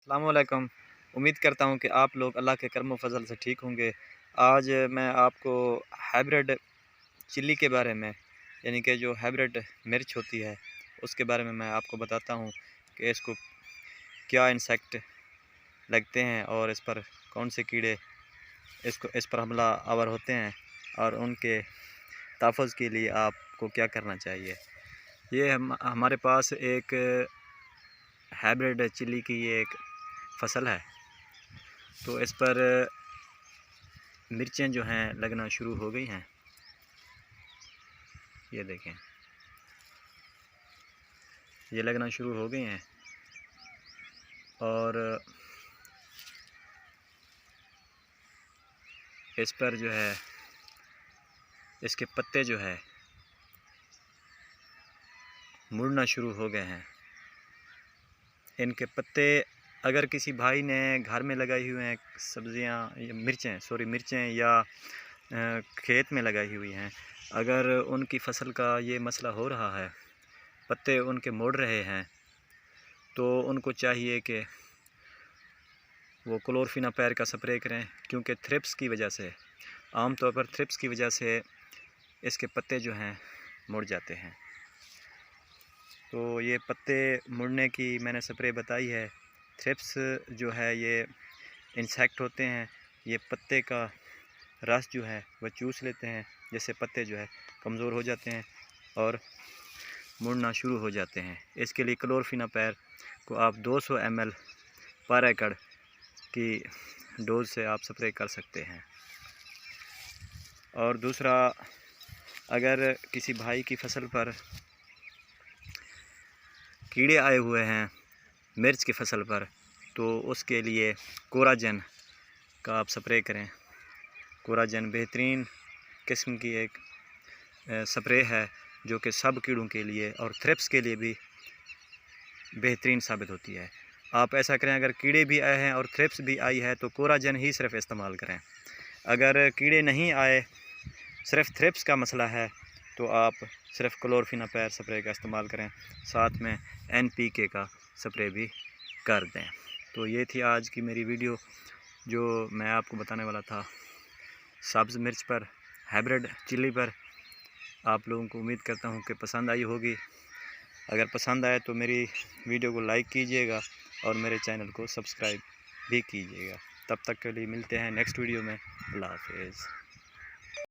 अस्सलामुअलैकुम। उम्मीद करता हूँ कि आप लोग अल्लाह के करम फजल से ठीक होंगे। आज मैं आपको हाइब्रिड चिल्ली के बारे में, यानी कि जो हाइब्रिड मिर्च होती है उसके बारे में मैं आपको बताता हूँ कि इसको क्या इंसेक्ट लगते हैं और इस पर कौन से कीड़े इस पर हमला आवर होते हैं और उनके तहफ़्फ़ुज़ के लिए आपको क्या करना चाहिए। ये हमारे पास एक हाइब्रिड चिल्ली की ये एक फसल है। तो इस पर मिर्चें जो हैं लगना शुरू हो गई हैं। ये देखें, ये लगना शुरू हो गई हैं और इस पर जो है इसके पत्ते जो है मुड़ना शुरू हो गए हैं। इनके पत्ते अगर किसी भाई ने घर में लगाई हुई हैं सब्ज़ियाँ या मिर्चें या खेत में लगाई हुई हैं, अगर उनकी फसल का ये मसला हो रहा है, पत्ते उनके मुड़ रहे हैं, तो उनको चाहिए कि वो क्लोरफिनापैर का स्प्रे करें, क्योंकि थ्रिप्स की वजह से, आम तौर पर थ्रिप्स की वजह से इसके पत्ते जो हैं मुड़ जाते हैं। तो ये पत्ते मुड़ने की मैंने स्प्रे बताई है। थ्रिप्स जो है ये इंसेक्ट होते हैं, ये पत्ते का रस जो है वह चूस लेते हैं, जिससे पत्ते जो है कमज़ोर हो जाते हैं और मुड़ना शुरू हो जाते हैं। इसके लिए क्लोरफिनापैर को आप 200 ml पर एकड़ की डोज से आप स्प्रे कर सकते हैं। और दूसरा, अगर किसी भाई की फसल पर कीड़े आए हुए हैं मिर्च की फसल पर, तो उसके लिए कोराजन का आप स्प्रे करें। कोराजन बेहतरीन किस्म की एक स्प्रे है जो कि सब कीड़ों के लिए और थ्रिप्स के लिए भी बेहतरीन साबित होती है। आप ऐसा करें, अगर कीड़े भी आए हैं और थ्रिप्स भी आई है तो कोराजन ही सिर्फ इस्तेमाल करें। अगर कीड़े नहीं आए, सिर्फ थ्रिप्स का मसला है, तो आप सिर्फ क्लोरफिनापैर स्प्रे का इस्तेमाल करें, साथ में NPK का स्प्रे भी कर दें। तो ये थी आज की मेरी वीडियो जो मैं आपको बताने वाला था सब्ज़ मिर्च पर, हाइब्रिड चिल्ली पर। आप लोगों को उम्मीद करता हूँ कि पसंद आई होगी। अगर पसंद आए तो मेरी वीडियो को लाइक कीजिएगा और मेरे चैनल को सब्सक्राइब भी कीजिएगा। तब तक के लिए मिलते हैं नेक्स्ट वीडियो में। अल्लाह हाफ़िज़।